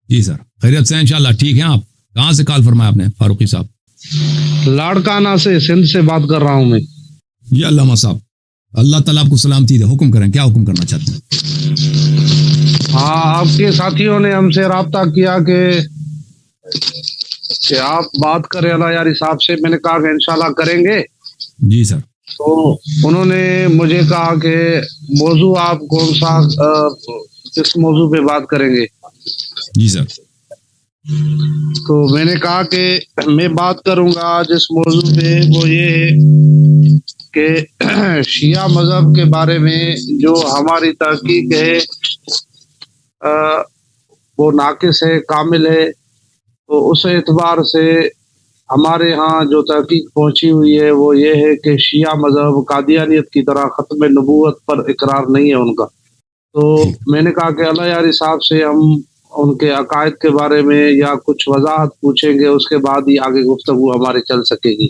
جی سر خیریت سے انشاءاللہ ٹھیک ہیں آپ؟ کہاں سے کال فرمایا آپ نے فاروقی صاحب؟ لاڑکانہ سے سندھ سے بات کر رہا ہوں میں. جی علامہ صاحب اللہ تعالیٰ آپ کو سلامتی دے. حکم کریں کیا حکم کرنا چاہتے ہیں؟ ہاں آپ کے ساتھیوں نے ہم سے رابطہ کیا کہ آپ بات کریں اللہ یاری صاحب سے. میں نے کہا کہ انشاءاللہ کریں گے. جی سر. تو انہوں نے مجھے کہا کہ موضوع آپ کون سا کس موضوع پہ بات کریں گے. جی سر. تو میں نے کہا کہ میں بات کروں گا جس موضوع پہ وہ یہ ہے کہ شیعہ مذہب کے بارے میں جو ہماری تحقیق ہے وہ ناقص ہے کامل ہے. تو اس اعتبار سے ہمارے ہاں جو تحقیق پہنچی ہوئی ہے وہ یہ ہے کہ شیعہ مذہب قادیانیت کی طرح ختم نبوت پر اقرار نہیں ہے ان کا. تو میں نے کہا کہ اللہ یاری صاحب سے ہم ان کے عقائد کے بارے میں یا کچھ وضاحت پوچھیں گے, اس کے بعد ہی آگے گفتگو ہماری چل سکے گی.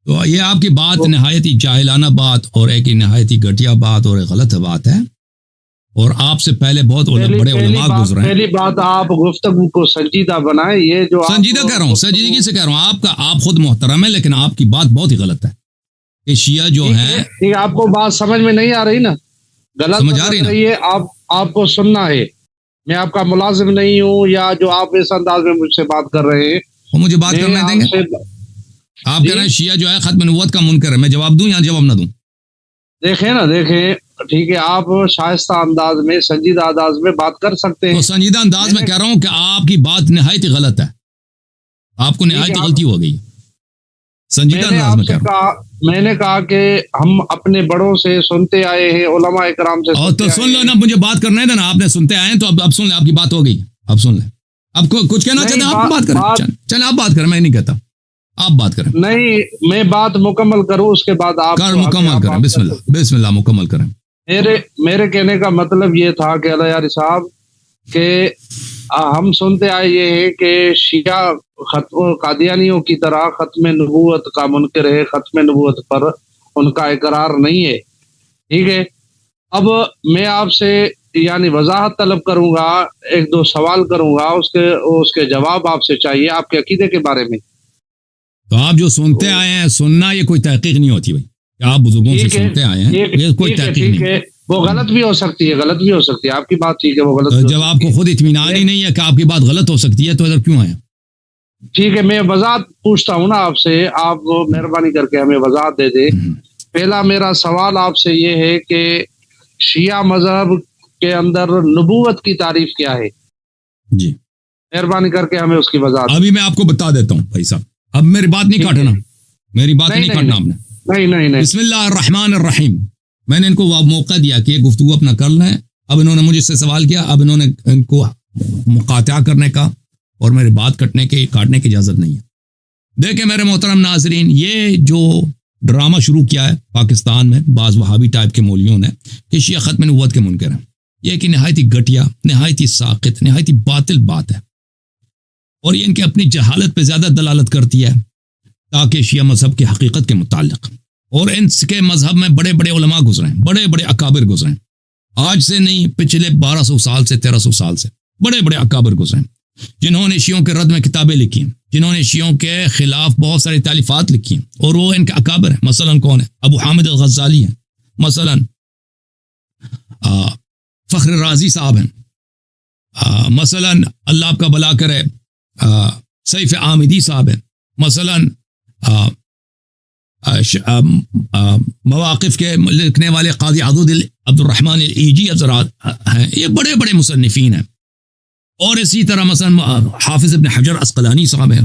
تو یہ آپ کی بات نہایت ہی جاہلانہ بات اور ایک نہایت ہی گھٹیا بات اور ایک غلط بات ہے, اور آپ سے پہلے بہت بڑے علماء گزرے ہیں. پہلی بات آپ گفتگو کو سنجیدہ بنائیں. یہ جو سنجیدہ کہہ رہا ہوں, سنجیدگی سے کہہ رہا ہوں. آپ خود محترم ہے لیکن آپ کی بات بہت ہی غلط ہے کہ شیعہ جو ہیں. آپ کو بات سمجھ میں نہیں آ رہی نا, غلط سمجھ آ رہی ہے. آپ کو سننا ہے. میں آپ کا ملازم نہیں ہوں یا جو آپ اس انداز میں مجھ سے بات کر رہے ہیں وہ مجھے بات کرنے دیں گے. آپ کہہ رہے ہیں شیعہ جو ہے ختم نبوت کا منکر ہے, میں جواب دوں یا جواب نہ دوں؟ دیکھیں ٹھیک ہے, آپ شائستہ انداز میں سنجیدہ انداز میں بات کر سکتے ہیں. تو سنجیدہ انداز میں کہہ رہا ہوں کہ آپ کی بات نہایت ہی غلط ہے, آپ کو نہایت غلطی ہو گئی. سنجیدہ انداز میں کہہ رہا ہوں. میں نے کہا کہ ہم اپنے بڑوں سے سنتے آئے ہیں, علماء اکرام سے. اور تو سن لو نا, مجھے بات کرنے دیں نا. آپ نے سنتے آئے ہیں تو اب سن لیں, آپ کی بات ہو گئی. اب سن لیں. اب کچھ کہنا چاہتے ہیں آپ بات کریں. چلیں آپ بات کریں, میں نہیں کہتا, آپ بات کریں. نہیں میں بات مکمل کروں اس کے بعد آپ مکمل کریں. بسم اللہ مکمل کریں. میرے کہنے کا مطلب یہ تھا کہ اللہ یاری صاحب کہ ہم سنتے آئے یہ ہے کہ شیعہ قادیانیوں کی طرح ختم نبوت کا منکر ہے, ختم نبوت پر ان کا اقرار نہیں ہے. ٹھیک ہے, اب میں آپ سے یعنی وضاحت طلب کروں گا, ایک دو سوال کروں گا, اس کے جواب آپ سے چاہیے آپ کے عقیدے کے بارے میں. تو آپ جو سنتے آئے ہیں, سننا یہ کوئی تحقیق نہیں ہوتی بھائی. آپ بزرگوں سے سنتے آئے ہیں, یہ کوئی تحقیق نہیں ہے. وہ غلط بھی ہو سکتی ہے, آپ کی بات ٹھیک ہے, وہ غلط. جب آپ کو خود اطمینان ہی نہیں ہے کہ آپ کی بات غلط ہو سکتی ہے تو ادھر کیوں آئے؟ ٹھیک ہے, میں وضاحت پوچھتا ہوں نا آپ سے, آپ مہربانی کر کے ہمیں وضاحت دے دیں. پہلا میرا سوال آپ سے یہ ہے کہ شیعہ مذہب کے اندر نبوت کی تعریف کیا ہے؟ جی مہربانی کر کے ہمیں اس کی وضاحت. ابھی میں آپ کو بتا دیتا ہوں بھائی صاحب, اب میری بات نہیں کاٹنا, میری بات نہیں کاٹنا آپ نے. نہیں. بسم اللہ الرحمن الرحیم. میں نے ان کو موقع دیا کہ یہ گفتگو اپنا کر لیں. اب انہوں نے مجھ سے سوال کیا, اب انہوں نے ان کو مقاطعہ کرنے کا اور میری بات کاٹنے کی اجازت نہیں ہے. دیکھیں میرے محترم ناظرین, یہ جو ڈرامہ شروع کیا ہے پاکستان میں بعض وہابی ٹائپ کے مولویوں نے کہ شیعہ ختم نبوت کے منکر ہیں, یہ ایک نہایت ہی گھٹیا, نہایت ہی ساقط, نہایت ہی باطل بات ہے, اور یہ ان کے اپنی جہالت پہ زیادہ دلالت کرتی ہے تاکہ شیعہ مذہب کی حقیقت کے متعلق. اور ان کے مذہب میں بڑے بڑے علماء گزرے ہیں, بڑے بڑے اکابر گزرے ہیں, آج سے نہیں پچھلے 1200 سال سے 1300 سال سے بڑے بڑے اکابر گزرے ہیں, جنہوں نے شیعوں کے رد میں کتابیں لکھی ہیں, جنہوں نے شیعوں کے خلاف بہت ساری تالیفات لکھی ہیں, اور وہ ان کے اکابر ہیں. مثلا کون ہے؟ ابو حامد الغزالی ہیں, مثلا فخر رازی صاحب ہیں, مثلا اللہ آپ کا بھلا کرے سیف عامدی صاحب ہیں, مثلا مواقف کے لکھنے والے قاضی عبد الرحمن الایجی حضرات ہیں, یہ بڑے بڑے مصنفین ہیں. اور اسی طرح مثلا حافظ ابن حجر عسقلانی صاحب ہیں,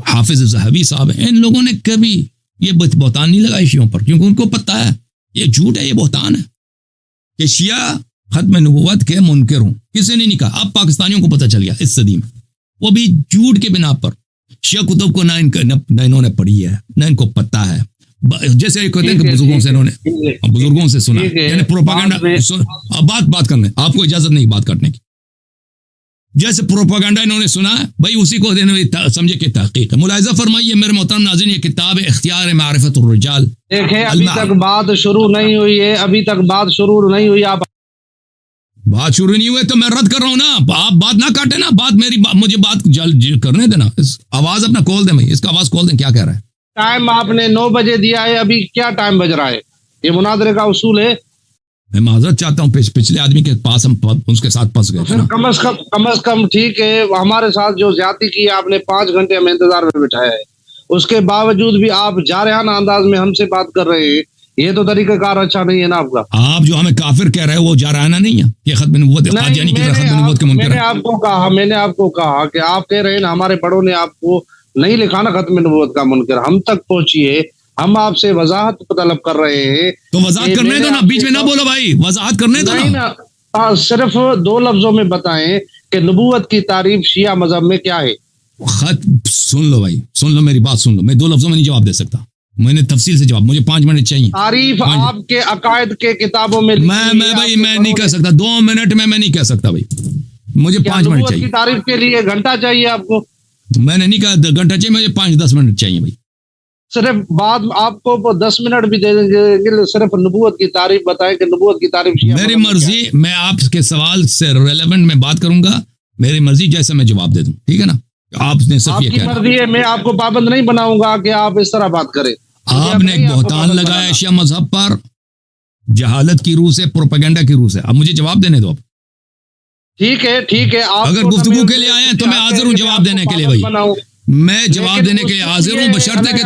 حافظ ذہبی صاحب ہیں. ان لوگوں نے کبھی یہ بہتان نہیں لگائی شیعوں پر, کیونکہ ان کو پتہ ہے یہ جھوٹ ہے, یہ بہتان ہے کہ شیعہ ختم نبوت کے منکر ہوں. کسی نے نہیں کہا, اب پاکستانیوں کو پتہ چل گیا اس صدی میں, وہ بھی جھوٹ کے بنا پر. شیعہ کتب کو نہ انہوں نے پڑھی ہے, نہ ان کو پتہ ہے. جیسے کہتے ہیں کہ بزرگوں سے انہوں نے بزرگوں سے سنا, یعنی پروپاگنڈا. بات کرنے آپ کو اجازت نہیں بات کرنے کی. جیسے پروپاگنڈا انہوں نے سنا بھائی اسی کو سمجھے کہ تحقیق ہے. ملاحظہ فرمائیے میرے محترم ناظرین, یہ کتاب اختیار معرفت الرجال. دیکھیں ابھی تک بات شروع نہیں ہوئی ہے, آپ بات شروع نہیں ہوئے تو میں رد کر رہا ہوں نا. آپ بات نہ کاٹے نا, مجھے بات کرنے دینا. آواز اپنا کھول دیں بھائی, اس کا آواز کھول دیں. کیا کہہ رہا ہے؟ ٹائم آپ نے 9 بجے دیا ہے, ابھی کیا ٹائم بج رہا ہے؟ یہ مناظرے کا اصول ہے. میں معذرت چاہتا ہوں پچھلے آدمی کے پاس ہم اس کے ساتھ پھنس گئے. پھر کم از کم ٹھیک ہے, ہمارے ساتھ جو زیادتی کی آپ نے 5 گھنٹے ہمیں انتظار میں بٹھایا ہے, اس کے باوجود بھی آپ جارحانہ انداز میں ہم سے بات کر رہے ہیں. یہ تو طریقہ کار اچھا نہیں ہے نا آپ کا. آپ جو ہمیں کافر کہہ رہے ہیں وہ جارحانہ نہیں ہے, یہ ختم نبوت قادیانی کی ختم نبوت کے منکر ہے. میں نے آپ کو کہا کہ آپ کہہ رہے ہیں نا ہمارے بڑوں نے آپ کو نہیں لکھا نا ختم نبوت کا منکر. ہم تک پہنچیے, ہم آپ سے وضاحت طلب کر رہے ہیں. تو وضاحت کرنے دو نا, بیچ میں نہ بولو بھائی, وضاحت کرنے دو نا. صرف 2 لفظوں میں بتائیں کہ نبوت کی تعریف شیعہ مذہب میں کیا ہے. خط سن لو بھائی, سن لو میری بات سن لو. میں 2 لفظوں میں نہیں جواب دے سکتا, میں نے تفصیل سے جواب, مجھے 5 منٹ چاہیے. تعریف آپ کے عقائد کے کتابوں میں بھائی میں نہیں کہہ سکتا 2 منٹ میں نہیں کہہ سکتا بھائی, مجھے 5 منٹ چاہیے. تعریف کے لیے گھنٹہ چاہیے آپ کو. میں نے نہیں کہا گھنٹہ چاہیے, مجھے 5-10 منٹ چاہیے بھائی. صرف بعد آپ کو 10 منٹ بھی دے دیں گے, صرف نبوت کی تعریف بتائیں کہ نبوت کی تعریف. میری مرضی, میں آپ کے سوال سے ریلیونٹ میں بات کروں گا, میری مرضی جیسے میں جواب دے دوں, ٹھیک ہے نا. آپ نے صرف یہ کہا, مرضی ہے, میں آپ کو پابند نہیں بناؤں گا کہ آپ اس طرح بات کریں. آپ نے ایک بہتان لگایا شیعہ مذہب پر, جہالت کی روح سے, پروپیگنڈا کی روح سے. اب مجھے جواب دینے دو. اب ٹھیک ہے, اگر گفتگو کے لیے آئے ہیں تو میں حاضر ہوں جواب دینے کے لیے بھائی, میں جواب دینے کے لیے حاضر ہوں, بشرطے کہ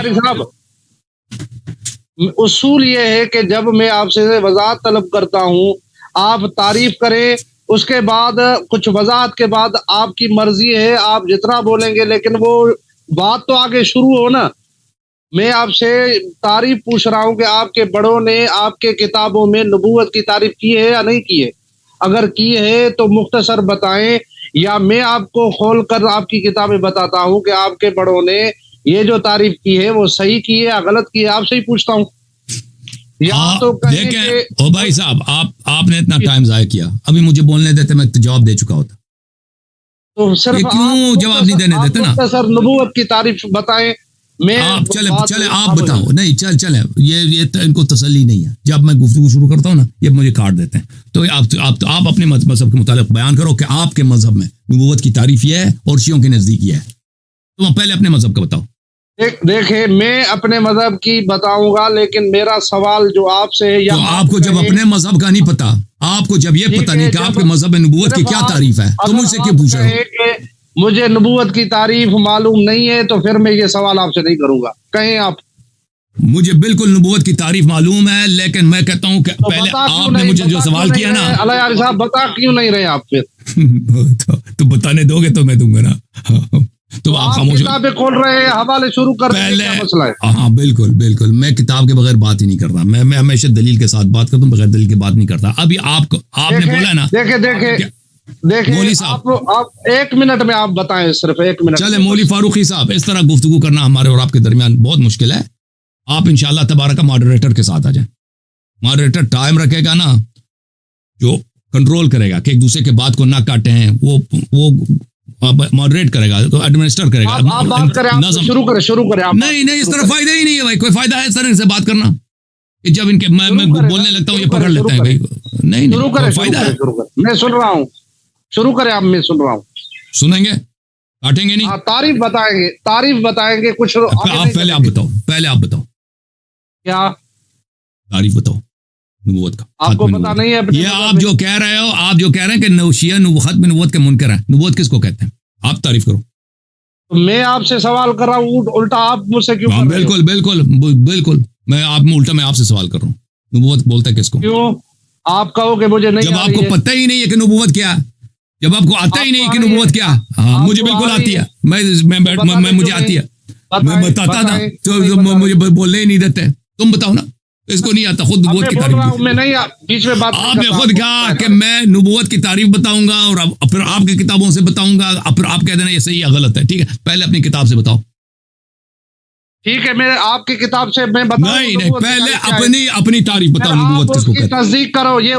اصول یہ ہے کہ جب میں آپ سے وضاحت طلب کرتا ہوں آپ تعریف کریں, اس کے بعد کچھ وضاحت کے بعد آپ کی مرضی ہے, آپ جتنا بولیں گے, لیکن وہ بات تو آگے شروع ہو نا. میں آپ سے تعریف پوچھ رہا ہوں کہ آپ کے بڑوں نے آپ کے کتابوں میں نبوت کی تعریف کی ہے یا نہیں کی ہے. اگر کی ہے تو مختصر بتائیں, یا میں آپ کو کھول کر آپ کی کتابیں بتاتا ہوں کہ آپ کے بڑوں نے یہ جو تعریف کی ہے وہ صحیح کی ہے یا غلط کی ہے. آپ سے ہی پوچھتا ہوں. دیکھیں او بھائی صاحب, آپ نے اتنا ٹائم ضائع کیا, ابھی مجھے بولنے دیتے میں جواب دے چکا ہوتا. تو صرف کیوں جواب نہیں دینے دیتے نا. سر نبوت کی تعریف بتائیں. آپ چلے آپ بتاؤ. نہیں چلے, یہ ان کو تسلی نہیں ہے. جب میں گفتگو شروع کرتا ہوں نا یہ مجھے کاٹ دیتے ہیں. تو آپ اپنے مذہب کے متعلق بیان کرو کہ آپ کے مذہب میں نبوت کی تعریف یہ ہے اور شیعوں کے نزدیک یہ ہے. تم پہلے اپنے مذہب کا بتاؤ. دیکھیں میں اپنے مذہب کی بتاؤں گا, لیکن میرا سوال جو آپ سے ہے, تو آپ کو جب اپنے مذہب کا نہیں پتا, آپ کو جب یہ پتا نہیں کہ آپ کے مذہب میں نبوت کی کیا تعریف ہے, تو مجھ سے کیوں پوچھ رہے ہو؟ مجھے نبوت کی تعریف معلوم نہیں ہے تو پھر میں یہ سوال آپ سے نہیں کروں گا. کہیں آپ, مجھے بالکل نبوت کی تعریف معلوم ہے, لیکن میں کہتا ہوں کہ پہلے آپ نے مجھے جو سوال کیا نا, اللہ یار صاحب بتا کیوں نہیں رہے آپ پھر تو بتانے دو گے تو میں دوں گا نا. تو آپ خاموش کتابیں کھول رہے ہیں, حوالے شروع کر پہلے. کیا مسئلہ ہے؟ ہاں بالکل, میں کتاب کے بغیر بات ہی نہیں کرتا. میں ہمیشہ دلیل کے ساتھ بات کرتا ہوں, بغیر دلیل کی بات نہیں کرتا. ابھی آپ نے بولا نا, دیکھیں مولوی صاحب آپ 1 منٹ میں آپ بتائیں, صرف 1 منٹ. چلے مولوی فاروقی صاحب, اس طرح گفتگو کرنا ہمارے اور آپ کے درمیان بہت مشکل ہے. آپ انشاءاللہ تبارک ماڈریٹر کے ساتھ آ جائیں. ماڈریٹر ٹائم رکھے گا نا, جو کنٹرول کرے گا کہ ایک دوسرے کے بات کو نہ کاٹے ہیں, وہ ماڈریٹ کرے گا, تو ایڈمنسٹر کرے گا. آپ بات کریں, شروع کریں. نہیں اس طرح فائدہ ہی نہیں ہے بھائی, کوئی فائدہ ہے اس طرح سے بات کرنا کہ جب ان کے میں بولنے لگتا ہوں یہ پکڑ لیتے ہیں بھائی. نہیں فائدہ ہے. میں سن رہا ہوں, شروع کریں آپ. میں سن رہا ہوں. سنیں گے, کاٹیں گے نہیں. تعریف بتائیں گے کچھ. آپ پہلے آپ بتاؤ کیا تعریف بتاؤ نبوت کا. آپ کو پتا نہیں ہے یہ آپ جو کہہ رہے ہو, آپ جو کہہ رہے ہیں کہ شیعہ ختم نبوت کے منکر ہیں. نبوت کس کو کہتے ہیں؟ آپ تعریف کرو. میں آپ سے سوال کر رہا ہوں, الٹا آپ مجھ سے کیوں؟ بالکل میں آپ سے سوال کر رہا ہوں. نبوت بولتا ہے کس کو؟ کیوں آپ کہو کہ مجھے نہیں, جب آپ کو پتہ ہی نہیں ہے کہ نبوت کیا, جب آپ کو آتا ہی نہیں کہ نبوت کیا. ہاں مجھے بالکل آتی ہے, مجھے آتی ہے, میں بتاتا نا, تو مجھے بولنے ہی نہیں دیتے. تم بتاؤ نا, اس کو نہیں آتا خود نبوت کی تعریف. میں نہیں, بیچ میں بات آپ نے خود کہا کہ میں نبوت کی تعریف بتاؤں گا اور پھر آپ کی کتابوں سے بتاؤں گا, پھر آپ کہہ دینا یہ صحیح یا غلط ہے. ٹھیک ہے, پہلے اپنی کتاب سے بتاؤ. ٹھیک ہے, میں آپ کی کتاب سے میں بتاؤں. نہیں پہلے اپنی تعریف بتاؤ نبوت کس کو کہتے ہیں. تصدیق کرو, یہ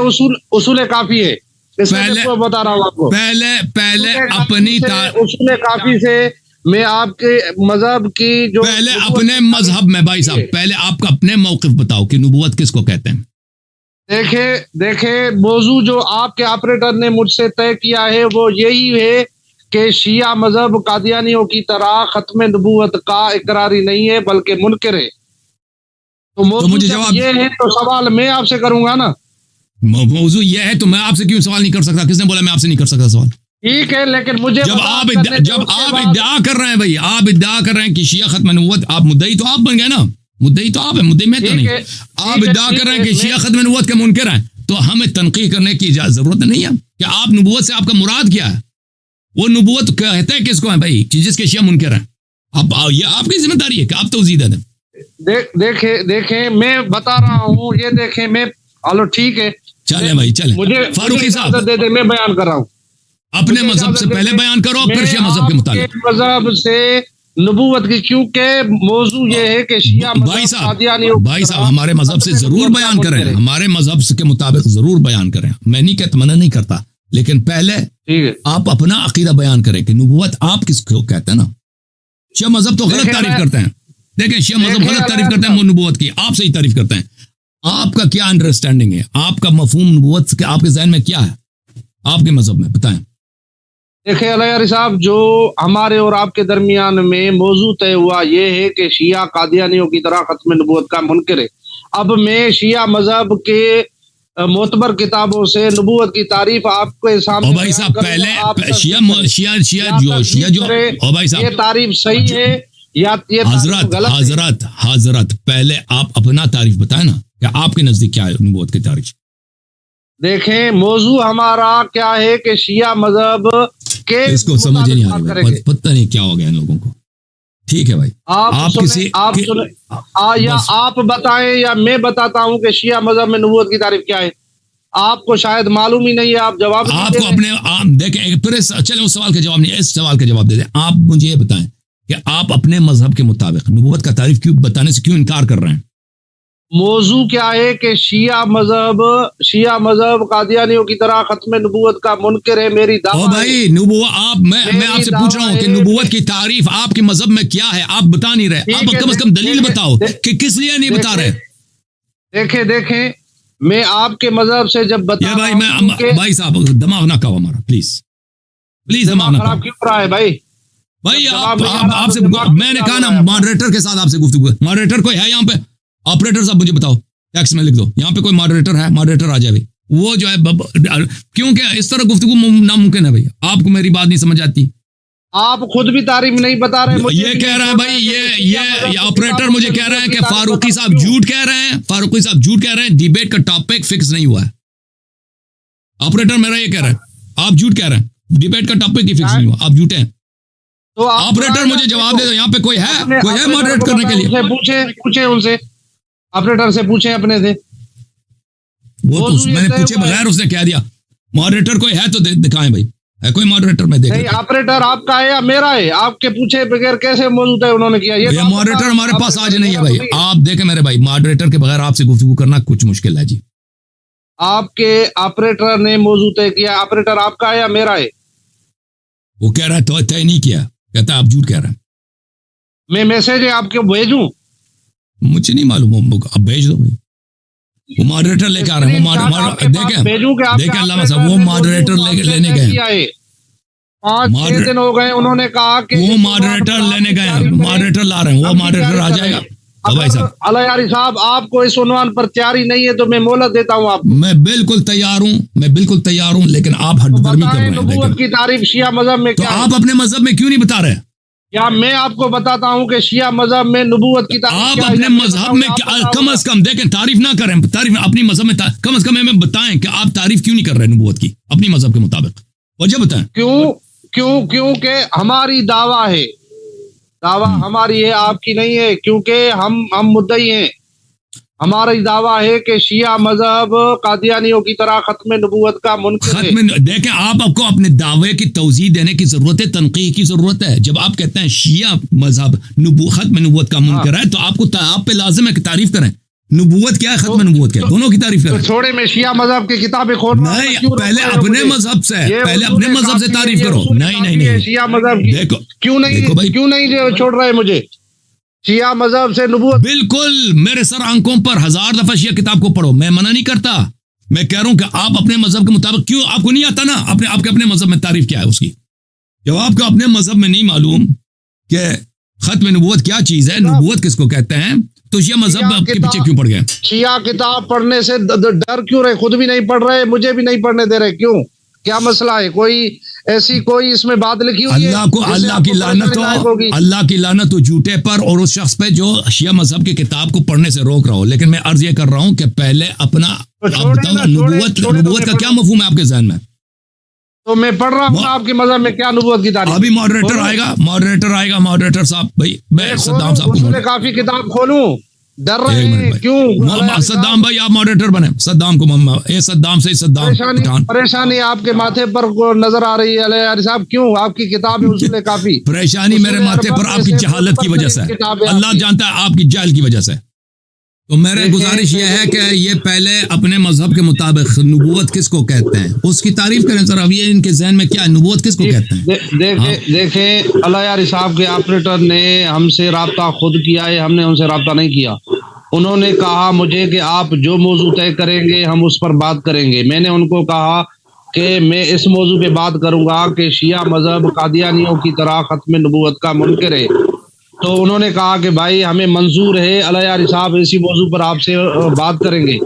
اصول کافی ہے. بتا رہا ہوں آپ کو, پہلے اپنی اصول کافی سے میں آپ کے مذہب کی جو پہلے اپنے مذہب میں بھائی صاحب, پہلے آپ کا اپنے موقف بتاؤ کہ نبوت کس کو کہتے ہیں. دیکھیں موضوع جو آپ کے آپریٹر نے مجھ سے طے کیا ہے وہ یہی ہے کہ شیعہ مذہب قادیانیوں کی طرح ختم نبوت کا اقراری نہیں ہے بلکہ منکر ہے. تو موضوع مجھے جواب یہ ہے تو سوال میں آپ سے کروں گا نا. موضوع یہ ہے تو میں آپ سے کیوں سوال نہیں کر سکتا؟ کس نے بولا میں آپ سے نہیں کر سکتا سوال؟ ٹھیک ہے لیکن مجھے جب آپ ادعا کر رہے ہیں بھائی، آپ ادعا کر رہے ہیں کہ شیعہ ختم نبوت، آپ مدعی تو آپ بن گئے نا، مدعی تو آپ ہیں، مدعی میں تو نہیں. آپ ادعا کر رہے ہیں کہ شیعہ ختم نبوت کے منکر ہیں، تو ہمیں تنقید کرنے کی ضرورت نہیں ہے کہ آپ نبوت سے آپ کا مراد کیا ہے. وہ نبوت کہتے ہیں کس کو ہے بھائی؟ جس کے شیعہ منکر ہیں. یہ آپ کی ذمہ داری ہے کہ آپ توضیح دے دیں. دیکھیں میں بتا رہا ہوں، یہ دیکھیں میں ہلو ٹھیک ہے چلیں بھائی چلیں. مجھے فاروقی صاحب دے دے، میں بیان کر رہا ہوں. اپنے مذہب سے پہلے بیان کرو، پھر شیعہ مذہب کے مطابق. مذہب سے نبوت کی، کیونکہ موضوع یہ ہے کہ شیعہ بھائی صاحب ہمارے مذہب سے ضرور بیان کریں، ہمارے مذہب کے مطابق ضرور بیان کریں. میں نہیں کہتا، منع نہیں کرتا، لیکن پہلے آپ اپنا عقیدہ بیان کریں کہ نبوت آپ کس کو کہتے ہیں نا. شیعہ مذہب تو غلط تعریف کرتے ہیں. دیکھیں شیعہ مذہب غلط تعریف کرتے ہیں نبوت کی، آپ صحیح تعریف کرتے ہیں. آپ کا کیا انڈرسٹینڈنگ ہے؟ آپ کا مفہوم نبوت کے آپ کے ذہن میں کیا ہے آپ کے مذہب میں؟ بتائیں. دیکھیں علیہ صاحب، جو ہمارے اور آپ کے درمیان میں موضوع طے ہوا یہ ہے کہ شیعہ قادیانیوں کی طرح ختم نبوت کا منکر ہے. اب میں شیعہ مذہب کے معتبر کتابوں سے نبوت کی تعریف آپ کے سامنے بھائی صاحب پہلے شیعہ جو بھائی صاحب یہ تعریف صحیح ہے یا یہ حضرت پہلے آپ اپنا تعریف بتائیں نا کہ آپ کے نزدیک کیا ہے نبوت کی تعریف. دیکھیں موضوع ہمارا کیا ہے کہ شیعہ مذہب کے اس کو سمجھ نہیں آ رہی، پتہ نہیں کیا ہو گیا ان لوگوں کو. ٹھیک ہے بھائی، آپ بتائیں یا میں بتاتا ہوں کہ شیعہ مذہب میں نبوت کی تعریف کیا ہے. آپ کو شاید معلوم ہی نہیں ہے، آپ جواب آپ کو اپنے دیکھیں پھر چلے اس سوال کا جواب نہیں، اس سوال کا جواب دے دیں. آپ مجھے یہ بتائیں کہ آپ اپنے مذہب کے مطابق نبوت کا تعریف کیوں بتانے سے کیوں انکار کر رہے ہیں؟ موضوع کیا ہے کہ شیعہ مذہب قادیانیوں کی طرح ختم نبوت کا منکر ہے. میری دعویٰ بھائی نبوت میں آپ سے پوچھ رہا ہوں کہ نبوت کی تعریف آپ کے مذہب میں کیا ہے؟ آپ بتا نہیں رہے. آپ کم از کم دلیل بتاؤ کہ کس لیے نہیں بتا رہے. دیکھیں میں آپ کے مذہب سے جب بتا بھائی صاحب دماغ نہ کھاؤ ہمارا، پلیز دماغ نہ کھاؤ. کیوں رہا ہے بھائی آپ سے میں نے کہا نا ماڈریٹر کے ساتھ آپ سے گفتگو. ماڈریٹر کوئی ہے یہاں پہ؟ آپریٹر صاحب مجھے بتاؤ، ٹیکسٹ میں لکھ دو یہاں پہ کوئی ماڈریٹر ہے؟ ماڈریٹر آ جائے بھائی. وہ جو ہے کیونکہ اس طرح گفتگو ناممکن ہے بھائی. آپ کو میری بات نہیں سمجھ آتی. آپ خود بھی تعریف نہیں بتا رہے. یہ کہہ رہا ہے بھائی، یہ آپریٹر مجھے کہہ رہے ہیں کہ فاروقی صاحب جھوٹ کہہ رہے ہیں. ڈیبیٹ کا ٹاپک فکس نہیں ہوا ہے. آپریٹر میرا یہ کہہ رہا ہے آپ جھوٹ کہہ رہے ہیں. ڈیبیٹ کا ٹاپک ہی فکس نہیں ہوا، آپ جھوٹے ہیں. تو آپریٹر مجھے جواب دے دو، یہاں پہ کوئی ہے ماڈریٹ کرنے کے لیے؟ پوچھیں ان سے، آپریٹر سے پوچھیں اپنے سے. وہ تو میں نے پوچھے بغیر اس نے کہہ دیا. ماڈریٹر کوئی ہے تو دکھائیں بھائی، ہے کوئی ماڈریٹر؟ میں دیکھ نہیں، آپریٹر آپ کا ہے یا میرا ہے؟ آپ کے پوچھے بغیر کیسے موجود ہے انہوں نے کیا؟ یہ ماڈریٹر ہمارے پاس آج نہیں ہے بھائی. آپ دیکھیں میرے بھائی، ماڈریٹر کے بغیر آپ سے گفتگو کرنا کچھ مشکل ہے جی. آپ کے آپریٹر نے موضوع طے کیا. آپریٹر آپ کا ہے یا میرا ہے؟ وہ کہہ رہا ہے تو طے نہیں کیا، کہتا ہے آپ جھوٹ کہہ رہے ہیں. میں میسج ہے آپ کو بھیجوں؟ مجھے نہیں معلوم، اب بھیج دو بھائی. وہ ماڈریٹر لے کے آ رہے ہیں. دیکھیں علامہ صاحب، وہ ماڈریٹر لینے گئے. 5-6 دن ہو گئے، انہوں نے کہا کہ وہ ماڈریٹر لینے گئے، ماڈریٹر لا رہے ہیں. وہ ماڈریٹر آ جائے گا. علیہ صاحب آپ کو اس عنوان پر تیاری نہیں ہے تو میں مہلت دیتا ہوں آپ. میں بالکل تیار ہوں، لیکن آپ ہٹ درمی کر رہے ہیں. نبوت کی تعریف شیعہ مذہب میں کیا؟ آپ اپنے مذہب میں کیوں نہیں بتا رہے؟ یا میں آپ کو بتاتا ہوں کہ شیعہ مذہب میں نبوت کی تعریف آپ اپنے مذہب میں کم از کم دیکھیں، تعریف نہ کریں. تعریف اپنی مذہب میں کم از کم ہمیں بتائیں کہ آپ تعریف کیوں نہیں کر رہے نبوت کی اپنی مذہب کے مطابق. وجہ بتائیں. کیونکہ ہماری دعویٰ ہے، دعویٰ ہماری ہے، آپ کی نہیں ہے. کیونکہ ہم مدعی ہیں. ہماری دعویٰ ہے کہ شیعہ مذہب قادیانیوں کی طرح ختم نبوت کا منکر ہے. دیکھیں آپ کو اپنے دعوے کی توضیح دینے کی ضرورت ہے، تنقیح کی ضرورت ہے. جب آپ کہتے ہیں شیعہ مذہب ختم نبوت کا منکر ہے تو آپ پہ لازم ہے کہ تعریف کریں. نبوت کیا ہے، ختم نبوت کیا ہے، دونوں کی تعریف کریں. چھوڑے میں شیعہ مذہب کی کتابیں کھول رہا ہوں. نہیں، پہلے اپنے مذہب سے تعریف کرو. نہیں شیعہ مذہب دیکھو کیوں نہیں چھوڑ رہے مجھے شیعہ مذہب سے نبوت. بالکل، میرے سر آنکھوں پر 1000 دفعہ شیعہ کتاب کو پڑھو، میں منع نہیں کرتا. میں کہہ رہا ہوں کہ آپ اپنے مذہب کے مطابق کیوں آپ کو نہیں آتا نا آپ کے اپنے مذہب میں تعریف کیا ہے اس کی؟ جب آپ کو اپنے مذہب میں نہیں معلوم کہ ختم نبوت کیا چیز ہے, نبوت کس کو کہتے ہیں, تو شیعہ مذہب آپ کے پیچھے کیوں پڑ گئے؟ شیعہ کتاب پڑھنے سے ڈر کیوں رہے؟ خود بھی نہیں پڑھ رہے, مجھے بھی نہیں پڑھنے دے رہے, کیوں؟ کیا مسئلہ ہے؟ کوئی ایسی کوئی اس میں بات لکھی ہوئی ہے؟ اللہ کی لعنت ہو, اللہ کی لعنت ہو جھوٹے پر اور اس شخص پہ جو شیعہ مذہب کی کتاب کو پڑھنے سے روک رہا ہو. لیکن میں عرض یہ کر رہا ہوں کہ پہلے اپنا نبوت کا کیا مفہوم ہے آپ کے ذہن میں؟ تو میں پڑھ رہا ہوں آپ کے مذہب میں کیا نبوت کی تعریف. ابھی ماڈریٹر آئے گا ماڈریٹر صاحب. بھائی میں صدام صاحب کو کافی کتاب کھولوں, ڈر رہے ہیں کیوں؟ صدام بھائی آپ ماڈریٹر بنے, صدام کو صدام سے صدام پریشانی آپ کے ماتھے پر نظر آ رہی ہے علیہ صاحب, کیوں؟ آپ کی کتاب ہے اصول کافی. پریشانی میرے ماتھے پر آپ کی جہالت کی وجہ سے, اللہ جانتا ہے آپ کی جہل کی وجہ سے. تو میرے گزارش یہ ہے کہ یہ پہلے اپنے مذہب کے مطابق نبوت کس کو کہتے ہیں اس کی تعریف کریں سر. اب یہ ان کے ذہن میں کیا ہے نبوت کس کو کہتے ہیں؟ دیکھیں اللہ یار صاحب کے آپریٹر نے ہم سے رابطہ خود کیا ہے, ہم نے ان سے رابطہ نہیں کیا. انہوں نے کہا مجھے کہ آپ جو موضوع طے کریں گے ہم اس پر بات کریں گے. میں نے ان کو کہا کہ میں اس موضوع پہ بات کروں گا کہ شیعہ مذہب قادیانیوں کی طرح ختم نبوت کا منکر ہے. تو انہوں نے کہا کہ بھائی ہمیں منظور ہے, اللہ یار صاحب اسی موضوع پر آپ سے بات کریں گے,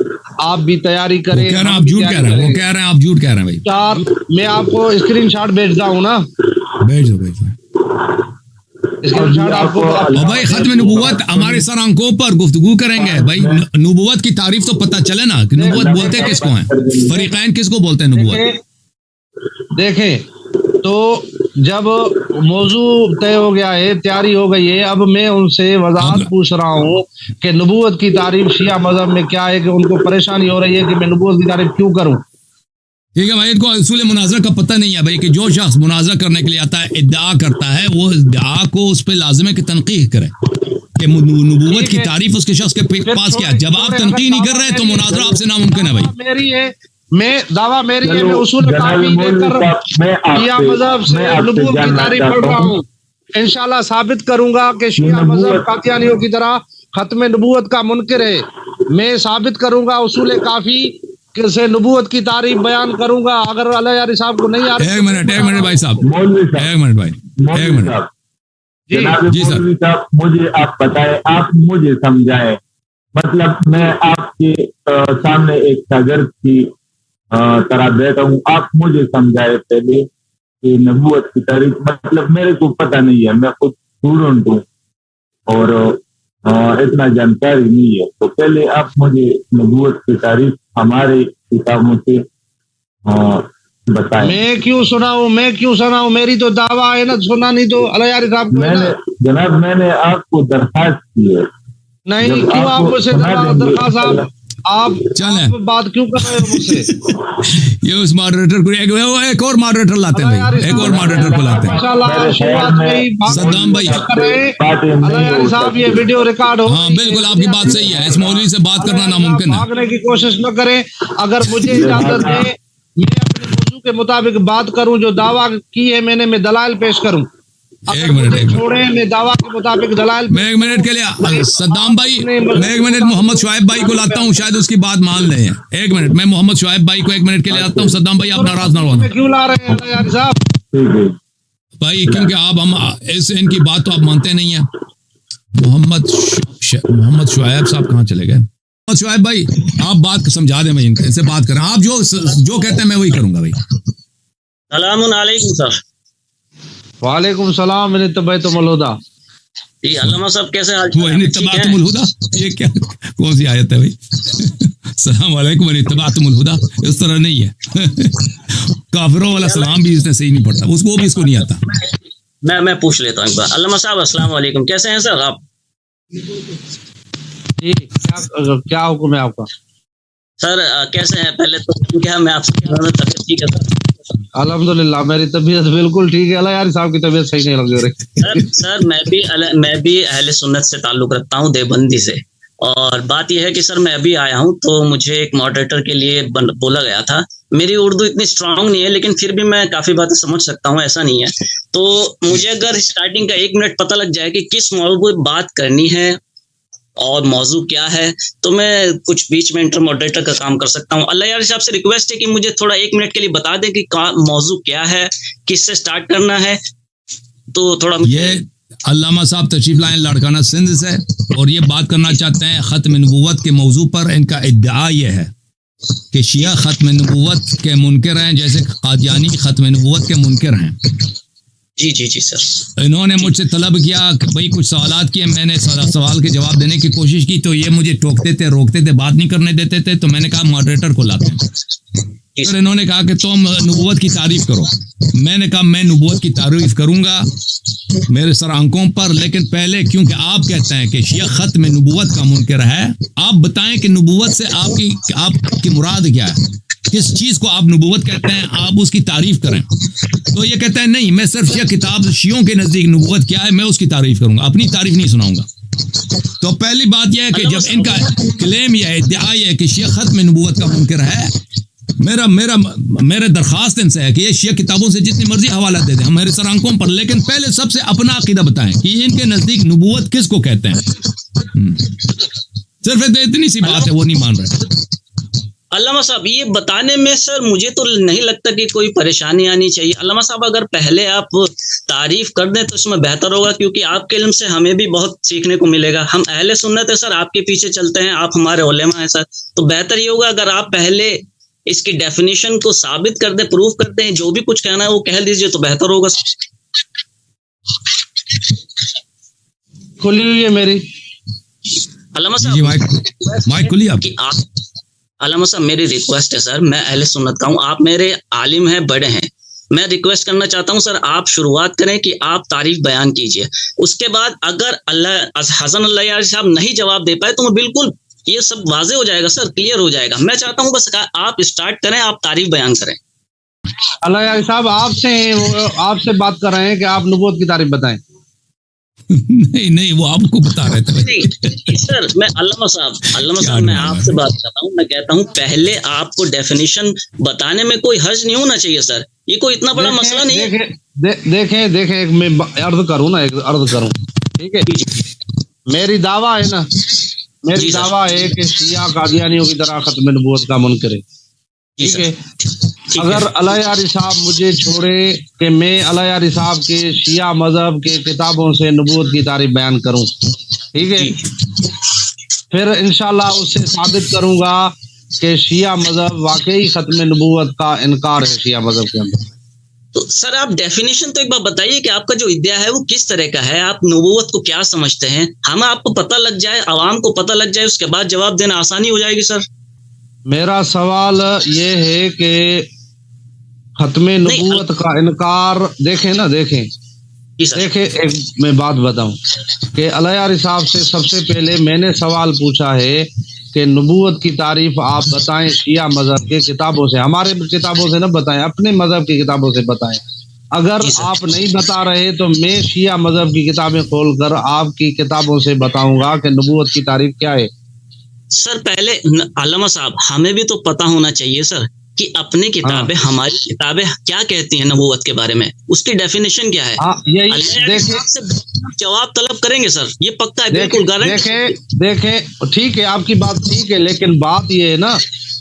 آپ بھی تیاری کریں. آپ جھوٹ کہہ رہے ہیں, وہ کہہ رہے ہیں آپ جھوٹ کہہ رہے ہیں بھائی. چار میں آپ کو اسکرین شاٹ بھیجتا ہوں نا, بھیج دو اسکرین شاٹ آپ کو. بھائی ختم نبوت ہمارے سر آنکھوں پر گفتگو کریں گے بھائی. نبوت کی تعریف تو پتہ چلے نا کہ نبوت بولتے کس کو ہیں, فریقین کس کو بولتے ہیں نبوت. دیکھیں تو جب موضوع طے ہو گیا ہے, تیاری ہو گئی ہے, اب میں ان سے وضاحت پوچھ رہا ہوں کہ نبوت کی تعریف شیعہ مذہب میں کیا ہے, کہ ان کو پریشانی ہو رہی ہے کہ میں نبوت کی تعریف کیوں کروں. ٹھیک ہے بھائی, ان کو اصول مناظرہ کا پتہ نہیں ہے بھائی, کہ جو شخص مناظرہ کرنے کے لیے آتا ہے ادعا کرتا ہے, وہ ادعا کو اس پہ لازم ہے کہ تنقیح کرے کہ نبوت کی تعریف اس کے شخص کے پاس کیا ہے. جب آپ تنقیح نہیں کر رہے تو مناظرہ آپ سے ناممکن ہے بھائی. میری ہے, میں دعویٰ میری ہے, میں اصول کافی لے کر شیعہ مذہب سے نبوت کی تعریف پڑھ رہا ہوں. انشاءاللہ ثابت کروں گا کہ شیعہ مذہب قادیانیوں کی طرح ختم نبوت کا منکر ہے. میں ثابت کروں گا اصول کافی سے نبوت کی تعریف بیان کروں گا. اگر اللہ یار صاحب کو نہیں آ رہا. ایک منٹ بھائی صاحب, ایک منٹ بھائی, ایک منٹ. جی سر, مجھے آپ بتائیں, آپ مجھے سمجھائیں. مطلب میں آپ کے سامنے ایک شاگرد کی طرح بیٹھا ہوں, آپ مجھے سمجھائے پہلے کہ نبوت کی تعریف. مطلب میرے کو پتہ نہیں ہے, میں خود اسٹوڈنٹ ہوں اور اتنا جانکاری نہیں ہے, تو پہلے آپ مجھے نبوت کی تعریف ہمارے کتابوں سے بتائیں. میں کیوں سناؤں, میری تو دعویٰ ہے نا, سنا نہیں تو اللہ یار صاحب میں نے جناب میں نے آپ کو درخواست کی ہے. نہیں, کیوں آپ مجھ سے درخواست, آپ بات کیوں کر رہے ہو مجھ سے؟ یہ اس ماڈریٹر کو ایک اور ماڈریٹر لاتے ہیں بھائی, ایک اور ماڈریٹر کو لاتے ہیں. صدام بھائی صاحب یہ ویڈیو ریکارڈ ہو. ہاں بالکل آپ کی بات صحیح ہے, اس مولوی سے بات کرنا ناممکن ہے. بھاگنے کی کوشش نہ کریں. اگر مجھے اجازت دیں میں اپنے موضوع کے مطابق بات کروں, جو دعویٰ کی ہے میں دلائل پیش کروں. ایک منٹ چھوڑیں, میں دعویٰ کے مطابق دلائل. میں ایک منٹ کے لیے صدام بھائی, میں ایک منٹ محمد شعیب بھائی کو لاتا ہوں, شاید اس کی بات مان لیں. ایک منٹ, میں محمد شعیب بھائی کو ایک منٹ کے لیے لاتا ہوں. صدام بھائی آپ ناراض نہ ہونا. کیوں لا رہے ہیں یار صاحب بھائی, کیونکہ آپ ان کی بات تو آپ مانتے نہیں ہیں. محمد شعیب صاحب کہاں چلے گئے؟ محمد شعیب بھائی آپ بات سمجھا دیں, میں ان سے بات کریں, آپ جو کہتے ہیں میں وہی کروں گا بھائی. السلام علیکم سر. وعلیکم السلام. میں طبیعتم الہدا. جی علامہ صاحب کیسے حال اتبعتم الہدا, یہ کیا کون سی آیت ہے بھائی؟ السلام علیکم اتبعتم الہدا, اس طرح نہیں ہے. کافروں والا سلام بھی اس نے صحیح نہیں پڑھتا, اس کو بھی اس کو نہیں آتا. میں پوچھ لیتا ہوں ایک بار. علامہ صاحب السلام علیکم, کیسے ہیں سر آپ؟ جی کیا حکم ہے آپ کا سر؟ کیسے ہیں پہلے تو کیا میں آپ سے طبیعت ٹھیک ہے سر؟ الحمدللہ میری طبیعت بالکل ٹھیک ہے. اللہ یار صاحب کی طبیعت صحیح نہیں لگ رہی. سر میں بھی اہل سنت سے تعلق رکھتا ہوں, دیوبندی سے. اور بات یہ ہے کہ سر میں ابھی آیا ہوں تو مجھے ایک ماڈریٹر کے لیے بولا گیا تھا. میری اردو اتنی اسٹرانگ نہیں ہے لیکن پھر بھی میں کافی باتیں سمجھ سکتا ہوں, ایسا نہیں ہے. تو مجھے اگر اسٹارٹنگ کا 1 منٹ پتہ لگ جائے کہ کس موضوع پہ بات کرنی ہے اور موضوع کیا ہے، تو میں کچھ بیچ میں انٹر ماڈریٹر کا کام کر سکتا ہوں. اللہ یار صاحب سے ریکویسٹ ہے کہ مجھے تھوڑا 1 منٹ کے لیے بتا دیں کہ موضوع کیا ہے، کس سے سٹارٹ کرنا ہے. تو تھوڑا یہ علامہ صاحب تشریف لائیں لاڑکانہ سندھ سے، اور یہ بات کرنا چاہتے ہیں ختم نبوت کے موضوع پر. ان کا ادعا یہ ہے کہ شیعہ ختم نبوت کے منکر ہیں، جیسے قادیانی ختم نبوت کے منکر ہیں. جی سر. انہوں نے مجھ سے طلب کیا کہ بھائی کچھ سوالات کیے، میں نے سوال کے جواب دینے کی کوشش کی تو یہ مجھے ٹوکتے تھے، روکتے تھے، بات نہیں کرنے دیتے تھے. تو میں نے کہا ماڈریٹر کو لاتے ہیں. پھر انہوں نے کہا کہ تم نبوت کی تعریف کرو. میں نے کہا میں نبوت کی تعریف کروں گا میرے سر آنکھوں پر، لیکن پہلے کیونکہ آپ کہتے ہیں کہ شیعہ ختم نبوت کا منکر ہے، آپ بتائیں کہ نبوت سے آپ کی مراد کیا ہے، کس چیز کو آپ نبوت کہتے ہیں، آپ اس کی تعریف کریں. تو یہ کہتا ہے نہیں، میں صرف یہ کتاب شیعوں کے نزدیک نبوت کیا ہے میں اس کی تعریف کروں گا، اپنی تعریف نہیں سناؤں گا. تو پہلی بات یہ ہے کہ جب ان کا کلیم یہ ہے، ادعا یہ ہے کہ شیعہ ختم نبوت کا منکر ہے، میرا درخواست ان سے ہے کہ یہ شیعہ کتابوں سے جتنی مرضی حوالہ دے دیں، ہم میرے سر آنکھوں پر، لیکن پہلے سب سے اپنا عقیدہ بتائیں کہ ان کے نزدیک نبوت کس کو کہتے ہیں. صرف اتنی سی بات ہے، وہ نہیں مان رہے. علامہ صاحب یہ بتانے میں سر مجھے تو نہیں لگتا کہ کوئی پریشانی آنی چاہیے. علامہ صاحب اگر پہلے آپ تعریف کر دیں تو اس میں بہتر ہوگا، کیونکہ آپ کے علم سے ہمیں بھی بہت سیکھنے کو ملے گا. ہم اہل سنت ہے سر، آپ کے پیچھے چلتے ہیں، آپ ہمارے علماء ہیں سر. تو بہتر یہ ہوگا اگر آپ پہلے اس کی ڈیفینیشن کو ثابت کر دیں، پروف کر دیں، جو بھی کچھ کہنا ہے وہ کہہ دیجئے تو بہتر ہوگا. کھلی ہوئی ہے میری. علامہ جی مائک کھلی آپ. علامہ صاحب میری ریکویسٹ ہے سر، میں اہل سنت کا ہوں، آپ میرے عالم ہیں، بڑے ہیں، میں ریکویسٹ کرنا چاہتا ہوں سر آپ شروعات کریں کہ آپ تعریف بیان کیجئے. اس کے بعد اگر حسن اللہ یار صاحب نہیں جواب دے پائے تو میں بالکل یہ سب واضح ہو جائے گا سر، کلیئر ہو جائے گا. میں چاہتا ہوں بس آپ اسٹارٹ کریں، آپ تعریف بیان کریں. اللہ یار صاحب آپ سے بات کر رہے ہیں کہ آپ نبوت کی تعریف بتائیں. نہیں وہ آپ کو بتا رہے تھے سر. میں علامہ صاحب میں آپ سے بات کرتا ہوں، میں کہتا ہوں پہلے آپ کو ڈیفینیشن بتانے میں کوئی حرج نہیں ہونا چاہیے سر، یہ کوئی اتنا بڑا مسئلہ نہیں ہے. دیکھیں میں عرض کروں ٹھیک ہے. میری دعویٰ ہے نا، میری دعویٰ ہے کہ شیعہ قادیانیوں کی طرح ختم نبوت کا منکر ہے. ٹھیک ہے. اگر اللہ یاری صاحب مجھے چھوڑے کہ میں اللہ یاری صاحب کے شیعہ مذہب کے کتابوں سے نبوت کی تعریف بیان کروں، ٹھیک ہے، پھر انشاءاللہ اس سے ثابت کروں گا کہ شیعہ مذہب واقعی ختم نبوت کا انکار ہے شیعہ مذہب کے اندر. تو سر آپ ڈیفینیشن تو ایک بار بتائیے کہ آپ کا جو ادعا ہے وہ کس طرح کا ہے، آپ نبوت کو کیا سمجھتے ہیں، ہمیں آپ کو پتہ لگ جائے، عوام کو پتہ لگ جائے، اس کے بعد جواب دینا آسانی ہو جائے گی سر. میرا سوال یہ ہے کہ ختم نبوت کا انکار دیکھیں ایک میں بات بتاؤں کہ اللہ یار صاحب سے سب سے پہلے میں نے سوال پوچھا ہے کہ نبوت کی تعریف آپ بتائیں شیعہ مذہب کے کتابوں سے، ہمارے کتابوں سے نہ بتائیں، اپنے مذہب کی کتابوں سے بتائیں. اگر آپ نہیں بتا رہے تو میں شیعہ مذہب کی کتابیں کھول کر آپ کی کتابوں سے بتاؤں گا کہ نبوت کی تعریف کیا ہے. سر پہلے علامہ صاحب ہمیں بھی تو پتہ ہونا چاہیے سر کہ اپنی کتابیں ہماری کتابیں کیا کہتی ہیں نبوت کے بارے میں، اس کی ڈیفینیشن کیا ہے. جواب طلب کریں گے سر، یہ پکا ہے بالکل گارنٹی. دیکھیں ٹھیک ہے، آپ کی بات ٹھیک ہے، لیکن بات یہ ہے نا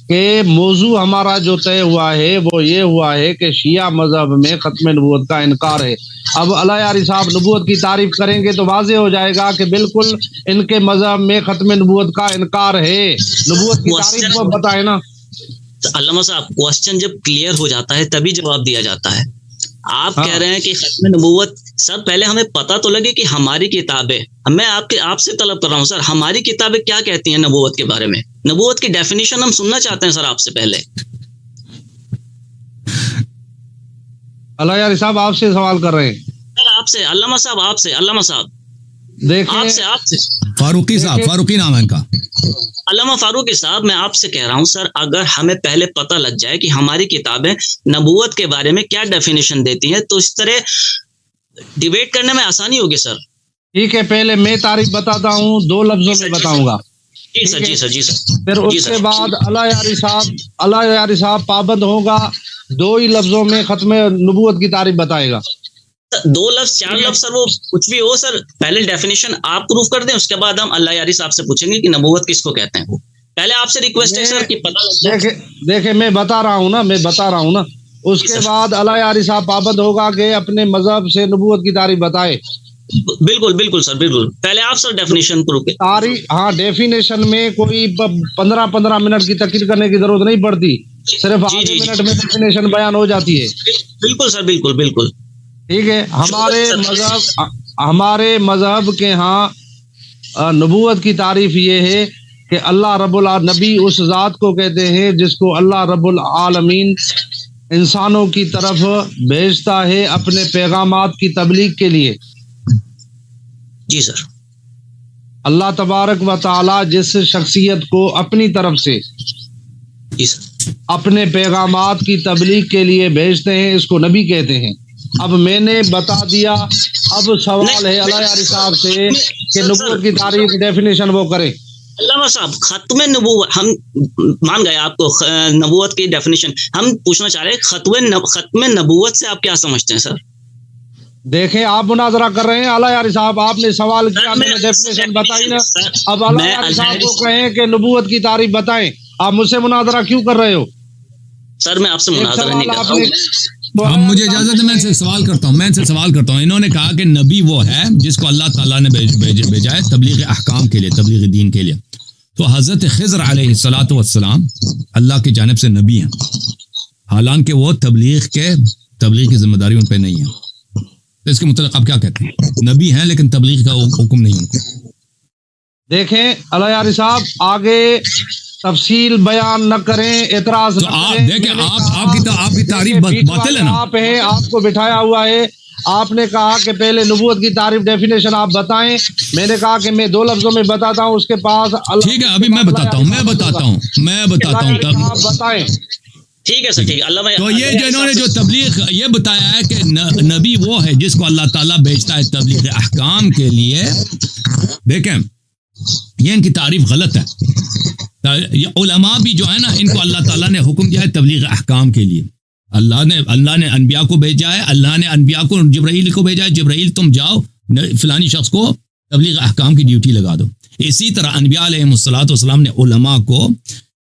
کہ موضوع ہمارا جو طے ہوا ہے وہ یہ ہوا ہے کہ شیعہ مذہب میں ختم نبوت کا انکار ہے. اب اللہ یاری صاحب نبوت کی تعریف کریں گے تو واضح ہو جائے گا کہ بالکل ان کے مذہب میں ختم نبوت کا انکار ہے. نبوت کی تعریف کو بتائے نا. علامہ صاحب کوسچن جب کلیئر ہو جاتا ہے تبھی جواب دیا جاتا ہے. آپ کہہ رہے ہیں کہ ختم نبوت، سر پہلے ہمیں پتہ تو لگے کہ ہماری کتابیں، میں آپ سے طلب کر رہا ہوں سر ہماری کتابیں کیا کہتی ہیں نبوت کے بارے میں، نبوت کی ڈیفینیشن ہم سننا چاہتے ہیں سر آپ سے پہلے. اللہ یار صاحب آپ سے سوال کر رہے ہیں سر، آپ سے علامہ صاحب، آپ سے علامہ صاحب، دیکھیں آپ سے فاروقی صاحب، فاروقی نام ہے ان کا، علامہ فاروقی صاحب. میں آپ سے کہہ رہا ہوں سر اگر ہمیں پہلے پتہ لگ جائے کہ ہماری کتابیں نبوت کے بارے میں کیا ڈیفینیشن دیتی ہیں تو اس طرح ڈیبیٹ کرنے میں آسانی ہوگی سر. ٹھیک ہے، پہلے میں تعریف بتاتا ہوں، 2 لفظوں میں بتاؤں گا. جی سر. پھر اس کے بعد اللہ یاری صاحب پابند ہوگا 2 ہی لفظوں میں ختم نبوت کی تعریف بتائے گا. دو لفظ چار لفظ سر وہ کچھ بھی ہو سر، پہلے ڈیفینیشن آپ پروف کر دیں، اس کے بعد ہم اللہ یاری صاحب سے پوچھیں گے کہ نبوت کس کو کہتے ہیں. وہ پہلے آپ سے ریکویسٹ ہے سر کہ پتہ لگ جائے. دیکھیں میں بتا رہا ہوں نا اس کے بعد اللہ یاری صاحب پابند ہوگا کہ اپنے مذہب سے نبوت کی تعریف بتائے. بالکل سر، بالکل. پہلے آپ سر ڈیفینیشن پروف کریں. تعریف ہاں ڈیفینیشن میں کوئی 15 منٹ کی تقریر کرنے کی ضرورت نہیں پڑتی، صرف آدھے منٹ میں ڈیفینیشن بیان ہو جاتی ہے. بالکل سر، بالکل. ٹھیک ہے. ہمارے مذہب کے ہاں نبوت کی تعریف یہ ہے کہ اللہ رب العالمین، نبی اس ذات کو کہتے ہیں جس کو اللہ رب العالمین انسانوں کی طرف بھیجتا ہے اپنے پیغامات کی تبلیغ کے لیے. جی سر. اللہ تبارک و تعالی جس شخصیت کو اپنی طرف سے جی سر اپنے پیغامات کی تبلیغ کے لیے بھیجتے ہیں، اس کو نبی کہتے ہیں. اب میں نے بتا دیا، اب سوال ہے اللہ یاری صاحب سے کہ نبوت کی تعریف ڈیفینیشن وہ کرے. علامہ صاحب، ختم نبوت ہم مان گئے، آپ کو نبوت کی ڈیفینیشن ہم پوچھنا چاہ رہے ہیں، ختم نبوت سے آپ کیا سمجھتے ہیں سر؟ دیکھیں آپ مناظرہ کر رہے ہیں. اللہ یاری صاحب آپ نے سوال کیا، میں نے ڈیفینیشن بتائی نا. اب اللہ یاری صاحب کو کہیں کہ نبوت کی تعریف بتائیں، آپ مجھ سے مناظرہ کیوں کر رہے ہو؟ سر میں آپ سے مناظرہ نہیں کر رہا ہوں. اب مجھے اجازت ہے، میں ان سے سوال کرتا ہوں. انہوں نے کہا کہ نبی وہ ہے جس کو اللہ تعالیٰ نے بھیجا ہے تبلیغ احکام کے لیے، تبلیغ دین کے لیے. تو حضرت خضر علیہ الصلاۃ والسلام اللہ کی جانب سے نبی ہیں، حالانکہ وہ تبلیغ کی ذمہ داری ان پہ نہیں ہے. تو اس کے متعلق آپ کیا کہتے ہیں؟ نبی ہیں لیکن تبلیغ کا حکم نہیں ان کو. دیکھیں اللہ یاری صاحب آگے تفصیل بیان نہ کریں، اعتراض نہ آپ کریں. دیکھیں آپ کی تعریف باطل ہے نا. آپ کو بٹھایا ہوا ہے، آپ نے کہا کہ پہلے نبوت کی تعریف ڈیفینیشن آپ بتائیں. میں نے کہا کہ میں 2 لفظوں میں بتاتا ہوں، اس کے پاس ٹھیک ہے ابھی میں بتاتا ہوں آپ بتائیں. ٹھیک ہے سر، ٹھیک ہے. اللہ تو یہ جو انہوں نے جو تبلیغ یہ بتایا ہے کہ نبی وہ ہے جس کو اللہ تعالیٰ بھیجتا ہے تبلیغ احکام کے لیے. دیکھیں یہ ان کی تعریف غلط ہے. علماء بھی جو ہے نا، ان کو اللہ تعالیٰ نے حکم دیا ہے تبلیغ احکام کے لیے. اللہ نے انبیاء کو بھیجا ہے، اللہ نے انبیاء کو جبرائیل کو بھیجا ہے، جبرائیل تم جاؤ فلانی شخص کو تبلیغ احکام کی ڈیوٹی لگا دو. اسی طرح انبیاء علیہ الصلوۃ والسلام نے علماء کو،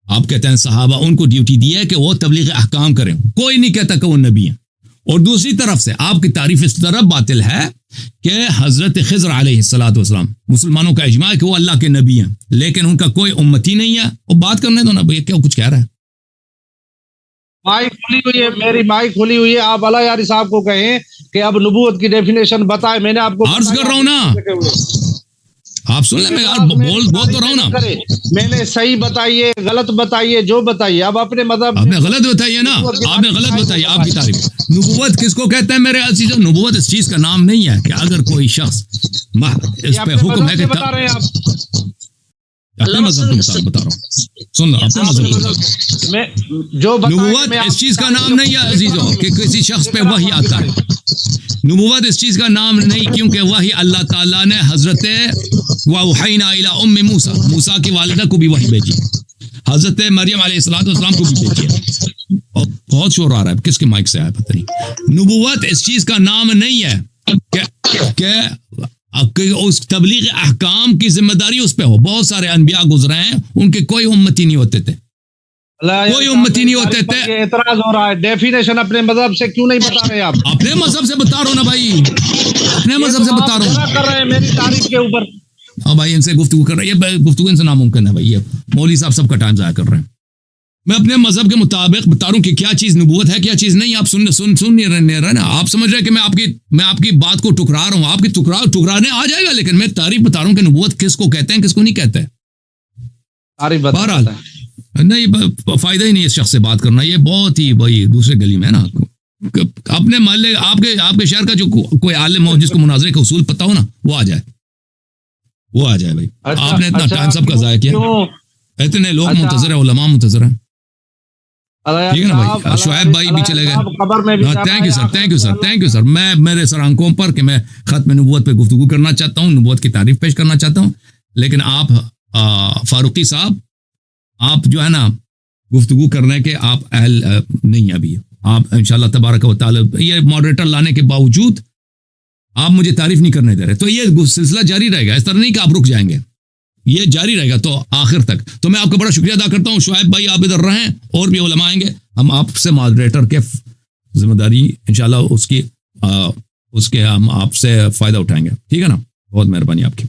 آپ کہتے ہیں صحابہ، ان کو ڈیوٹی دی ہے کہ وہ تبلیغ احکام کریں. کوئی نہیں کہتا کہ وہ نبی ہیں. اور دوسری طرف سے آپ کی تعریف اس طرح باطل ہے کہ حضرت خضر علیہ الصلوۃ والسلام مسلمانوں کا اجماع ہے کہ وہ اللہ کے نبی ہیں، لیکن ان کا کوئی امتی نہیں ہے. وہ بات کرنے دو نا، کیا کچھ کہہ رہا ہے. مائک کھلی ہوئی ہے، میری مائک کھلی ہوئی ہے. آپ اللہ یاری صاحب کو کہیں کہ اب نبوت کی ڈیفینیشن بتائیں. میں نے آپ کو عرض کر رہا ہوں نا، آپ سن لیں، میں بول تو رہا ہوں نا. میں نے صحیح بتائیے، غلط بتائیے، جو بتائیے. اب اپنے مذہب آپ نے غلط بتائیے نا، آپ نے غلط بتائی. آپ کی تعریف نبوت کس کو کہتے ہیں میرے عزیزو؟ نبوت اس چیز کا نام نہیں ہے کہ اگر کوئی شخص اس پہ حکم ہے کہ بتا رہے ہیں آپ اپنے مذہب کو بتا رہا ہوں. سن لو، اپنے مذہب کو. میں جو نبوت اس چیز کا نام نہیں ہے عزیزو کہ کسی شخص پہ وحی آتا ہے. نبوت اس چیز کا نام نہیں، کیونکہ وحی اللہ تعالیٰ نے حضرت وَأَوْحَيْنَا إِلَىٰ أُمِّ موسیٰ کی والدہ کو بھی وحی بھیجی، حضرت مریم علیہ السلام کو بھی بھیجی. اور بہت شور آ رہا ہے، کس کے مائک سے آیا پتہ نہیں. نبوت اس چیز کا نام نہیں ہے کہ اس تبلیغ احکام کی ذمہ داری اس پہ ہو. بہت سارے انبیاء گزرے ہیں، ان کے کوئی امتی نہیں ہوتے تھے، کوئی امتی نہیں ہوتے تھے. اعتراض ہو رہا ہے. ڈیفینیشن اپنے مذہب سے کیوں نہیں بتا رہے آپ؟ اپنے مذہب سے بتا رہا ہوں نا بھائی، اپنے مذہب سے بتا رہا ہوں. کر رہے ہیں میری تعریف کے اوپر. ہاں بھائی، ان سے گفتگو کر رہے ہیں، یہ گفتگو ان سے ناممکن ہے بھائی. یہ مولوی صاحب سب کا ٹائم ضائع کر رہے ہیں. میں اپنے مذہب کے مطابق بتا رہا ہوں کہ کیا چیز نبوت ہے، کیا چیز نہیں. آپ سن نہیں رہے نا. آپ سمجھ رہے ہیں کہ میں آپ کی بات کو ٹکرا رہا ہوں. آپ کی ٹکرانے آ جائے گا، لیکن میں تعریف بتا رہا ہوں کہ نبوت کس کو کہتے ہیں، کس کو نہیں کہتے. بہرحال نہیں، فائدہ ہی نہیں اس شخص سے بات کرنا. یہ بہت ہی بھائی دوسرے گلی میں ہے نا. اپنے محلے آپ کے شہر کا جو کوئی عالم ہو جس کو مناظرے کا اصول پتہ ہو نا، وہ آ جائے بھائی. آپ نے اتنا ٹائم سب کا ضائع کیا. اتنے لوگ منتظر ہیں، علماء منتظر ہیں. ٹھیک ہے نا بھائی. شعیب بھائی بھی چلے گئے. Thank you sir. میں میرے سر آنکھوں پر کہ میں ختم نبوت پہ گفتگو کرنا چاہتا ہوں، نبوت کی تعریف پیش کرنا چاہتا ہوں، لیکن آپ فاروقی صاحب، آپ جو ہے نا گفتگو کرنے کے آپ اہل نہیں ابھی. آپ انشاءاللہ تبارک و تعالی یہ ماڈریٹر لانے کے باوجود آپ مجھے تعریف نہیں کرنے دے رہے. تو یہ سلسلہ جاری رہے گا, اس طرح نہیں کہ آپ رک جائیں گے, یہ جاری رہے گا تو آخر تک. تو میں آپ کا بڑا شکریہ ادا کرتا ہوں. شعیب بھائی آپ ادھر رہیں, اور بھی علماء آئیں گے, ہم آپ سے ماڈریٹر کے ذمہ داری انشاءاللہ اس کے ہم آپ سے فائدہ اٹھائیں گے. ٹھیک ہے نا, بہت مہربانی آپ کی.